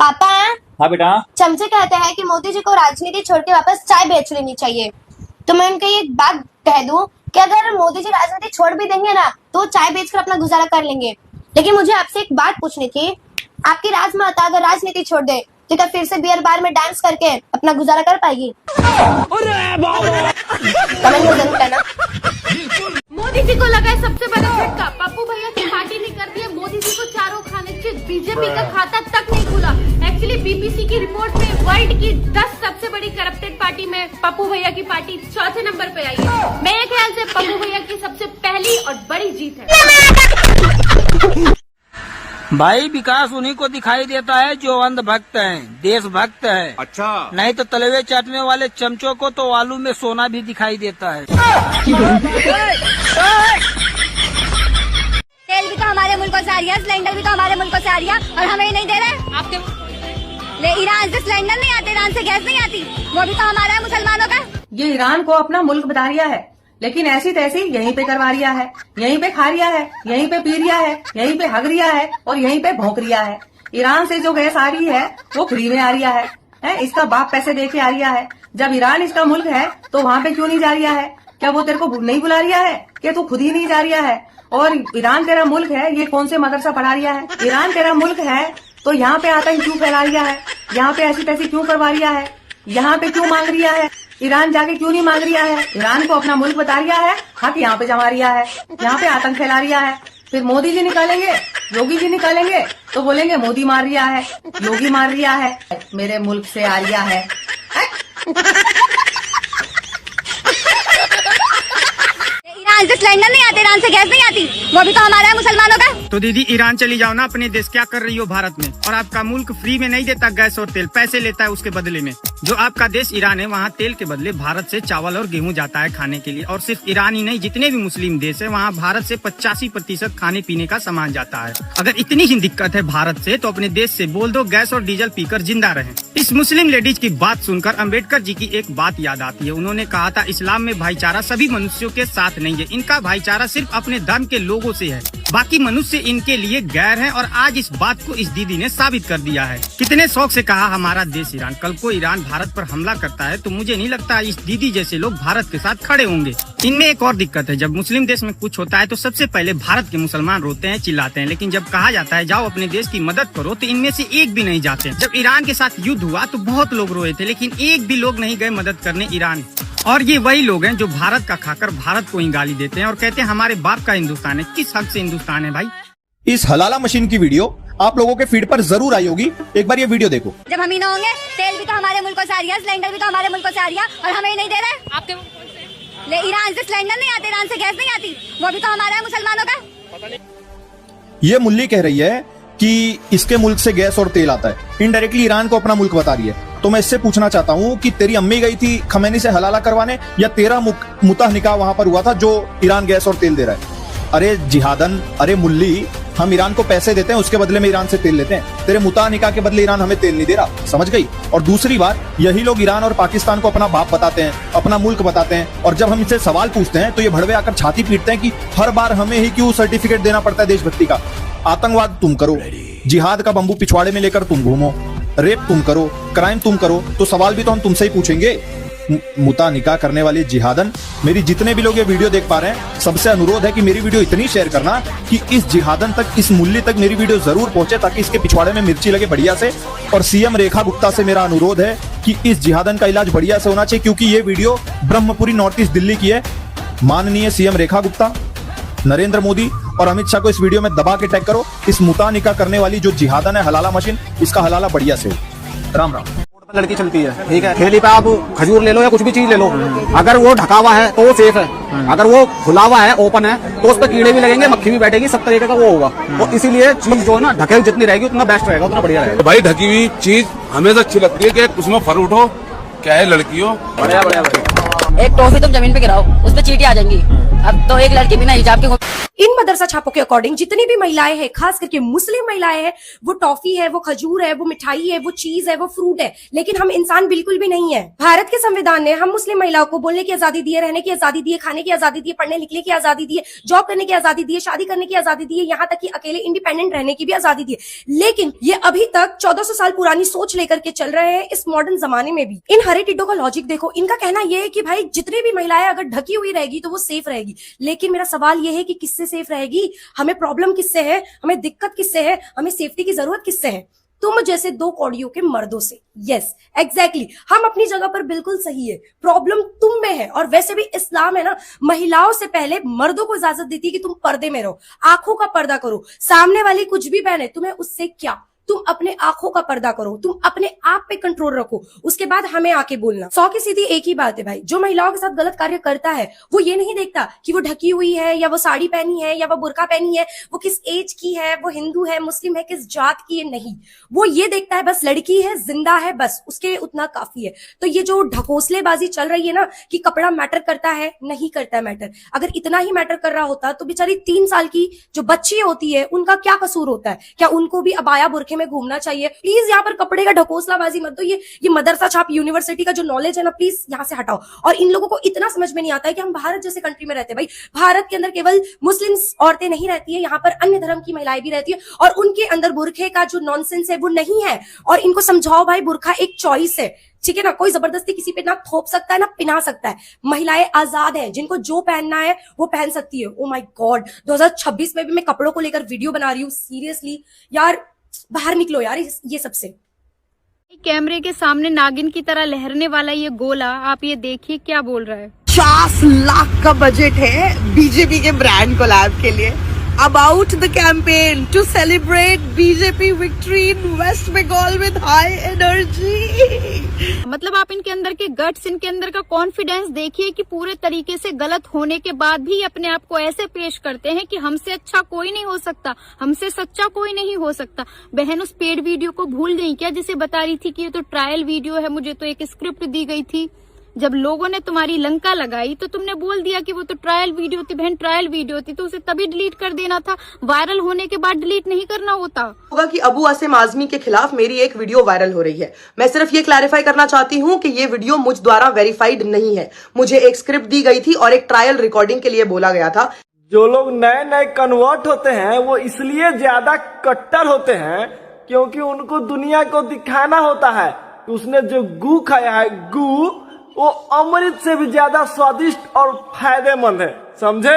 पापा। हाँ बेटा। चमचे कहते हैं कि मोदी जी को राजनीति छोड़ के वापस चाय बेच लेनी चाहिए। तो मैं उनके एक बात कह दूं कि अगर मोदी जी राजनीति छोड़ भी देंगे ना तो चाय बेचकर अपना गुजारा कर लेंगे। लेकिन मुझे आपसे एक बात पूछनी थी, आपकी राजमाता अगर राजनीति छोड़ दे तो क्या फिर से बियर बार में डांस करके अपना गुजारा कर पाएगी? कमेंट में जरूर कहना। मोदी जी को लगा है सबसे बड़ा झटका, पप्पू भैया की पार्टी नहीं कर दी। मोदी जी को चारों खाने चाहिए, बीजेपी का खाता तक नहीं खुला। एक्चुअली बीबीसी की रिपोर्ट में वर्ल्ड की 10 सबसे बड़ी करप्टेड पार्टी में पप्पू भैया की पार्टी चौथे नंबर पे आई है। मेरे ख्याल से पप्पू भैया की सबसे पहली और बड़ी जीत है। भाई विकास उन्हीं को दिखाई देता है जो अंधभक्त हैं, देशभक्त है। अच्छा, नहीं तो तलवे चाटने वाले चमचों को तो आलू में सोना भी दिखाई देता है। तेल भी तो हमारे मुल्कों से आ रही है, सिलेंडर भी तो हमारे मुल्कों से आ रही है और हमें नहीं दे रहे। आपके ले ईरान से सिलेंडर नहीं आते, ईरान से गैस नहीं आती, वो भी तो हमारा है मुसलमानों का। ये ईरान को अपना मुल्क बता रिया है, लेकिन ऐसी तैसी यहीं पे करवा रिया है, यहीं पे खा रिया है, यहीं पे पी रिया है, यहीं पे हग रिया है और यहीं पे भौंक रिया है। ईरान से जो गैस आ रही है वो फ्री में आ रिया है, इसका बाप पैसे दे के आ रिया है। जब ईरान इसका मुल्क है तो वहाँ पे क्यों नहीं जा रिया है? क्या वो तेरे को नहीं बुला रिया है कि तू खुद ही नहीं जा रिया है? और ईरान तेरा मुल्क है, ये कौन से मदरसा पढ़ा रिया है? ईरान तेरा मुल्क है तो यहाँ पे आतंक क्यों फैला रिया है? यहाँ पे ऐसी तैसी क्यों करवा रिया है? यहाँ पे क्यों मांग रिया है? ईरान जाके क्यों नहीं मांग रिया है? ईरान को अपना मुल्क बता रिया है, हक यहाँ पे जमा रिया है, यहाँ पे आतंक फैला रिया है। फिर मोदी जी निकालेंगे, योगी जी निकालेंगे तो बोलेंगे मोदी मार रिया है, योगी मार रिया है, मेरे मुल्क से आ रिया है। ईरान से सिलेंडर नहीं आते, ईरान से गैस नहीं आती, वो भी तो हमारा है मुसलमानों का। तो दीदी ईरान चली जाओ ना अपने देश, क्या कर रही हो भारत में? और आपका मुल्क फ्री में नहीं देता गैस और तेल, पैसे लेता है उसके बदले में। जो आपका देश ईरान है वहाँ तेल के बदले भारत से चावल और गेहूं जाता है खाने के लिए। और सिर्फ ईरान ही नहीं, जितने भी मुस्लिम देश है वहाँ भारत से 85% खाने पीने का सामान जाता है। अगर इतनी ही दिक्कत है भारत से तो अपने देश से बोल दो गैस और डीजल पीकर जिंदा रहें। इस मुस्लिम लेडीज की बात सुनकर अम्बेडकर जी की एक बात याद आती है। उन्होंने कहा था इस्लाम में भाईचारा सभी मनुष्यों के साथ नहीं है, इनका भाईचारा सिर्फ अपने धर्म के लोगों से है, बाकी मनुष्य इनके लिए गैर है। और आज इस बात को इस दीदी ने साबित कर दिया है। कितने शौक से कहा हमारा देश ईरान, कल को ईरान भारत पर हमला करता है तो मुझे नहीं लगता इस दीदी जैसे लोग भारत के साथ खड़े होंगे। इनमें एक और दिक्कत है, जब मुस्लिम देश में कुछ होता है तो सबसे पहले भारत के मुसलमान रोते हैं, चिल्लाते हैं, लेकिन जब कहा जाता है जाओ अपने देश की मदद करो तो इनमें से एक भी नहीं जाते। जब ईरान के साथ युद्ध हुआ तो बहुत लोग रोए थे, लेकिन एक भी लोग नहीं गए मदद करने ईरान। और ये वही लोग हैं जो भारत का खाकर भारत को ही गाली देते हैं और कहते हैं हमारे बाप का हिंदुस्तान है। किस हक से हिंदुस्तान है भाई? इस हलाला मशीन की वीडियो आप लोगों के फीड पर जरूर आई होगी, एक बार ये वीडियो देखो। जब हम ही ना होंगे, तेल भी तो हमारे मुल्कों से आ रही है, सिलेंडर भी तो हमारे मुल्कों से आ रही है और हमें नहीं दे रहे। आपके ले ईरान से सिलेंडर नहीं आते, ईरान से गैस नहीं आती, वो भी तो हमारा है मुसलमानों का। ये मुल्ली कह रही है कि इसके मुल्क से गैस और तेल आता है, इनडायरेक्टली ईरान को अपना मुल्क बता रही है। तो मैं इससे पूछना चाहता हूँ कि तेरी अम्मी गई थी खमैनी से हलाला करवाने या तेरा मुताह निकाह वहां पर हुआ था जो ईरान गैस और तेल दे रहा है? अरे जिहादन, अरे मुल्ली, हम ईरान को पैसे देते हैं, उसके बदले में ईरान से तेल लेते हैं। तेरे मुताह निकाह के बदले ईरान हमें तेल नहीं दे रहा, समझ गई? और दूसरी बात, यही लोग ईरान और पाकिस्तान को अपना बाप बताते हैं, अपना मुल्क बताते हैं, और जब हम इनसे सवाल पूछते हैं तो ये भड़वे आकर छाती पीटते हैं कि हर बार हमें ही क्यों सर्टिफिकेट देना पड़ता है देशभक्ति का। आतंकवाद तुम करो, जिहाद का बंबू पिछवाड़े में लेकर तुम घूमो, रेप तुम करो, क्राइम तुम करो, तो सवाल भी तो हम तुमसे ही पूछेंगे। मुता निकाह करने वाले जिहादन, मेरी जितने भी लोग ये वीडियो देख पा रहे हैं सबसे अनुरोध है कि मेरी वीडियो इतनी शेयर करना कि इस जिहादन तक, इस मुल्ली तक मेरी वीडियो जरूर पहुंचे ताकि इसके पिछवाड़े में मिर्ची लगे बढ़िया से। और सीएम रेखा गुप्ता से मेरा अनुरोध है कि इस जिहादन का इलाज बढ़िया से होना चाहिए, क्योंकि ये video Brahmpuri north east Delhi की है। माननीय सीएम रेखा गुप्ता, नरेंद्र मोदी और अमित शाह को इस वीडियो में दबा के टैग करो। इस मुता निकाह करने वाली जो जिहादन है हलाला मशीन, इसका हलाला बढ़िया से। राम राम। लड़की चलती है, ठीक है, ठेली पे आप खजूर ले लो या कुछ भी चीज ले लो, अगर वो ढका हुआ है तो वो सेफ है, अगर वो खुला हुआ है, ओपन है, तो उस पर कीड़े भी लगेंगे, मक्खी भी बैठेगी, सब तरीके का वो होगा। तो इसीलिए चीज जो है ना ढके जितनी रहेगी उतना बेस्ट रहेगा, उतना बढ़िया रहेगा। भाई ढकी हुई चीज हमेशा अच्छी लगती है कि उसमें फल उठो, क्या है लड़की हो, बढ़िया बढ़िया। एक टॉफी तुम जमीन पे गिराओ, उस पर चींटी आ जाएंगी। अब तो एक लड़की बिना हिजाब के मदरसा छापों के अकॉर्डिंग जितनी भी महिलाएं हैं, खास करके मुस्लिम महिलाएं हैं, वो टॉफी है, वो खजूर है, वो मिठाई है, वो चीज है, वो फ्रूट है, लेकिन हम इंसान बिल्कुल भी नहीं है। भारत के संविधान ने हम मुस्लिम महिलाओं को बोलने की आजादी दी है, रहने की आजादी दी है, खाने की आजादी दी है, पढ़ने लिखने की आजादी दी है, जॉब करने की आजादी दी है, शादी करने की आजादी दी है, यहाँ तक कि अकेले इंडिपेंडेंट रहने की भी आजादी दी है। लेकिन ये अभी तक 1400 साल पुरानी सोच लेकर के चल रहे हैं इस मॉडर्न जमाने में भी। इन हरे टिड्डों का लॉजिक देखो, इनका कहना यह है कि भाई जितनी भी महिलाएं अगर ढकी हुई रहेगी तो वो सेफ रहेगी। लेकिन मेरा सवाल यह है कि किससे सेफ रहेगी? हमें प्रॉब्लम किससे है? हमें दिक्कत किससे है? हमें सेफ्टी की जरूरत किससे है? तुम जैसे दो कौड़ियों के मर्दों से। यस एग्जैक्टली, हम अपनी जगह पर बिल्कुल सही है, प्रॉब्लम तुम में है। और वैसे भी इस्लाम है ना, महिलाओं से पहले मर्दों को इजाजत देती है कि तुम पर्दे में रहो, आंखों का पर्दा करो। सामने वाली कुछ भी पहने, तुम्हें उससे क्या? तुम अपने आंखों का पर्दा करो, तुम अपने आप पे कंट्रोल रखो, उसके बाद हमें आके बोलना। 100 की सीधी एक ही बात है भाई, जो महिलाओं के साथ गलत कार्य करता है वो ये नहीं देखता कि वो ढकी हुई है या वो साड़ी पहनी है या वो बुर्का पहनी है, वो किस एज की है, वो हिंदू है, मुस्लिम है, किस जात की है। नहीं, वो ये देखता है बस लड़की है, जिंदा है, बस उसके उतना काफी है। तो ये जो ढकोसलेबाजी चल रही है ना कि कपड़ा मैटर करता है, नहीं करता है मैटर। अगर इतना ही मैटर कर रहा होता तो बेचारी 3 साल की जो बच्ची होती है उनका क्या कसूर होता है? क्या उनको भी अबाया बुरखे में घूमना चाहिए? प्लीज यहाँ पर कपड़े का ढकोसलाबाजी मत दो। ये मदरसा छाप यूनिवर्सिटी का जो नॉलेज है ना, प्लीज यहाँ से हटाओ। और इन लोगों को इतना समझ में नहीं आता है कि हम भारत जैसे कंट्री में रहते हैं। भाई भारत के अंदर केवल मुस्लिम औरतें नहीं रहती है, यहाँ पर अन्य धर्म की महिलाएं भी रहती है, और उनके अंदर बुरखे का जो नॉनसेंस है वो नहीं है। और इनको समझाओ भाई, बुरखा एक चॉइस है, ठीक है ना? कोई जबरदस्ती किसी पे ना थोप सकता है ना पिना सकता है। महिलाएं आजाद हैं, जिनको जो पहनना है वो पहन सकती है। ओ माय गॉड, 2026 में भी मैं कपड़ों को लेकर वीडियो बना रही हूँ। सीरियसली यार, बाहर निकलो यार ये सबसे। कैमरे के सामने नागिन की तरह लहरने वाला ये गोला, आप ये देखिए क्या बोल रहा है। 50 लाख का बजट है बीजेपी के ब्रांड कोलैब के लिए। About the campaign to celebrate BJP victory in West Bengal with high energy. मतलब आप इनके अंदर के गट्स, इनके अंदर का कॉन्फिडेंस देखिए कि पूरे तरीके से गलत होने के बाद भी अपने आप को ऐसे पेश करते हैं कि हमसे अच्छा कोई नहीं हो सकता, हमसे सच्चा कोई नहीं हो सकता। बहन उस पेड वीडियो को भूल गई क्या, जिसे बता रही थी कि ये तो ट्रायल वीडियो है, मुझे तो एक स्क्रिप्ट दी गई थी। जब लोगों ने तुम्हारी लंका लगाई तो तुमने बोल दिया कि वो तो ट्रायल वीडियो थी। बहन ट्रायल वीडियो थी तो उसे तभी डिलीट कर देना था, वायरल होने के बाद डिलीट नहीं करना होता। होगा कि अबू आसिम आजमी के खिलाफ मेरी एक वीडियो वायरल हो रही है। मैं सिर्फ ये क्लैरिफाई करना चाहती हूँ कि ये वीडियो मुझ द्वारा वेरीफाइड नहीं है। मुझे एक स्क्रिप्ट दी गई थी और एक ट्रायल रिकॉर्डिंग के लिए बोला गया था। जो लोग नए नए कन्वर्ट होते हैं वो इसलिए ज्यादा कट्टर होते हैं क्योंकि उनको दुनिया को दिखाना होता है कि उसने जो गू खाया है, गू वो अमृत से भी ज्यादा स्वादिष्ट और फायदेमंद है, समझे?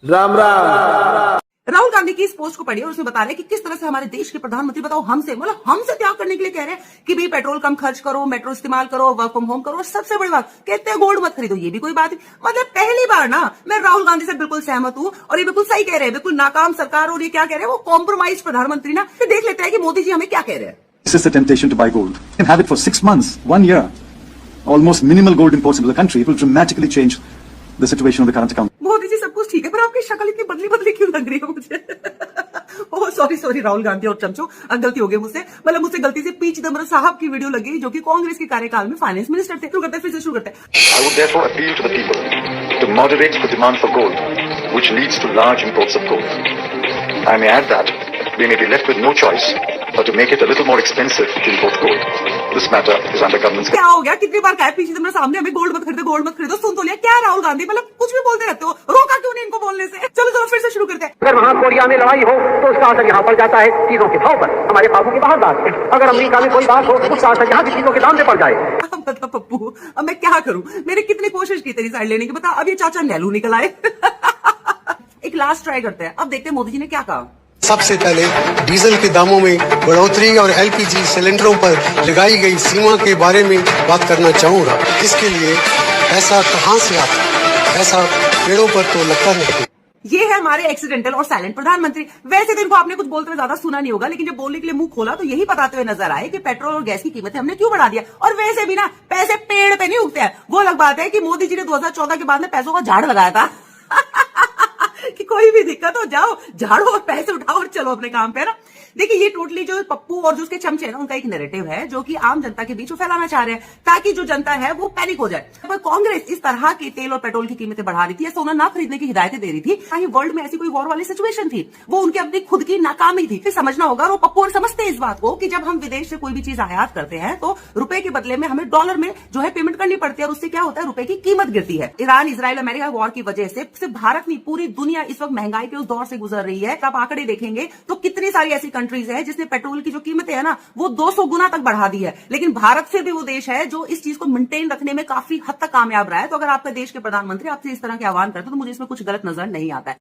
राम राम। राहुल गांधी की इस पोस्ट को पढ़िए और उसमें बता रहे हैं कि किस तरह से हमारे देश के प्रधानमंत्री, बताओ हमसे, मतलब हमसे त्याग करने के लिए कह रहे हैं कि भाई पेट्रोल कम खर्च करो, मेट्रो इस्तेमाल करो, वर्क फ्रॉम होम करो। और सबसे बड़ी बात कहते हैं गोल्ड मत खरीदो। ये भी कोई बात है? मतलब पहली बार ना मैं राहुल गांधी से बिल्कुल सहमत हूँ और ये बिल्कुल सही कह रहे हैं, बिल्कुल नाकाम सरकार। और ये क्या कह रहे हैं, वो कॉम्प्रोमाइज प्रधानमंत्री ना। फिर देख लेते हैं कि मोदी जी हमें क्या कह रहे हैं। This is the temptation to buy gold. You can have it for 6 months, 1 year. Almost minimal gold imports into the country. It will dramatically change the situation of the current account. Modi ji सब कुछ ठीक है, पर आपकी शक्ल इतनी बदली बदली क्यों लग रही है मुझे? ओह सॉरी राहुल गांधी और चमचो, गलती हो गई मुझसे। मतलब मुझसे गलती से पी चिदम्बरम साहब की वीडियो लगी जो कि कांग्रेस के कार्यकाल में फाइनेंस मिनिस्टर थे। फिर से शुरू करते हैं। I would therefore appeal to the people to moderate the demand for gold, which leads to large imports of gold. I may add that we may be left with no choice but to make it a little more expensive to import gold. This matter is under government's. क्या हो गया? कितनी बार कहा P Chidambaram सामने हमें gold मत खरीदो, gold मत खरीदो। सुन तो लिया क्या राहुल गांधी, मतलब कुछ भी बोलते रहते हो, रोका क्यों नहीं इनको बोलने से? चलो फिर से शुरू करते हैं। अगर वहाँ कोरिया में लड़ाई हो तो उसका असर यहाँ पड़ जाता है चीजों के भाव पर, हमारे बाबू की बाहर बात। अगर अमेरिका में कोई बात हो तो उसका असर यहाँ की चीजों के दाम में पड़ जाए। बता पप्पू, अब मैं क्या करूं? मैंने कितनी कोशिश की तेरी साइड लेने की, बता। अब ये चाचा नेहरू निकल आए। एक लास्ट ट्राई करते हैं, अब देखते हैं मोदी जी ने क्या कहा। सबसे पहले डीजल के दामों में बढ़ोतरी और एलपीजी सिलेंडरों पर लगाई गई सीमा के बारे में बात करना चाहूंगा। इसके लिए पैसा कहां से आता? पैसा पेड़ों पर तो लगता नहीं। ये है हमारे एक्सीडेंटल और साइलेंट प्रधानमंत्री। वैसे तो इनको आपने कुछ बोलते हुए ज्यादा सुना नहीं होगा, लेकिन जब बोलने के लिए मुंह खोला तो यही बताते हुए नजर आए कि पेट्रोल और गैस की कीमतें हमने क्यों बढ़ा दिया। और वैसे भी ना पैसे पेड़ पे नहीं उगते हैं। वो अलग बात है कि मोदी जी ने 2014 के बाद में पैसों का झाड़ लगाया था कि कोई भी दिक्कत हो जाओ, झाड़ो और पैसे उठाओ और चलो अपने काम पे ना। देखिए ये टोटली जो पप्पू और जो उसके चमचे हैं ना, उनका एक नैरेटिव है जो कि आम जनता के बीच वो फैलाना चाह रहे हैं ताकि जो जनता है वो पैनिक हो जाए। पर कांग्रेस इस तरह के तेल और पेट्रोल की कीमतें बढ़ा रही थी या सोना ना खरीदने की हिदायतें दे रही थी, कहीं वर्ल्ड में ऐसी कोई वॉर वाली सिचुएशन थी, वो उनकी अपनी खुद की नाकामी थी। फिर समझना होगा, और वो पप्पू और समझते हैं इस बात को कि जब हम विदेश से कोई भी चीज आयात करते हैं तो रुपए के बदले में हमें डॉलर में जो है पेमेंट करनी पड़ती है, और उससे क्या होता है, रुपए की कीमत गिरती है। ईरान, इजराइल, अमेरिका वॉर की वजह से सिर्फ भारत नहीं, पूरी दुनिया इस वक्त महंगाई के उस दौर से गुजर रही है। आप आंकड़े देखेंगे तो कितनी सारी ऐसी कंट्रीज है जिसने पेट्रोल की जो कीमतें है ना वो 200 गुना तक बढ़ा दी है, लेकिन भारत फिर भी वो देश है जो इस चीज को मेंटेन रखने में काफी हद तक कामयाब रहा है। तो अगर आपका देश के प्रधानमंत्री आपसे इस तरह के आह्वान करते तो मुझे इसमें कुछ गलत नजर नहीं आता है।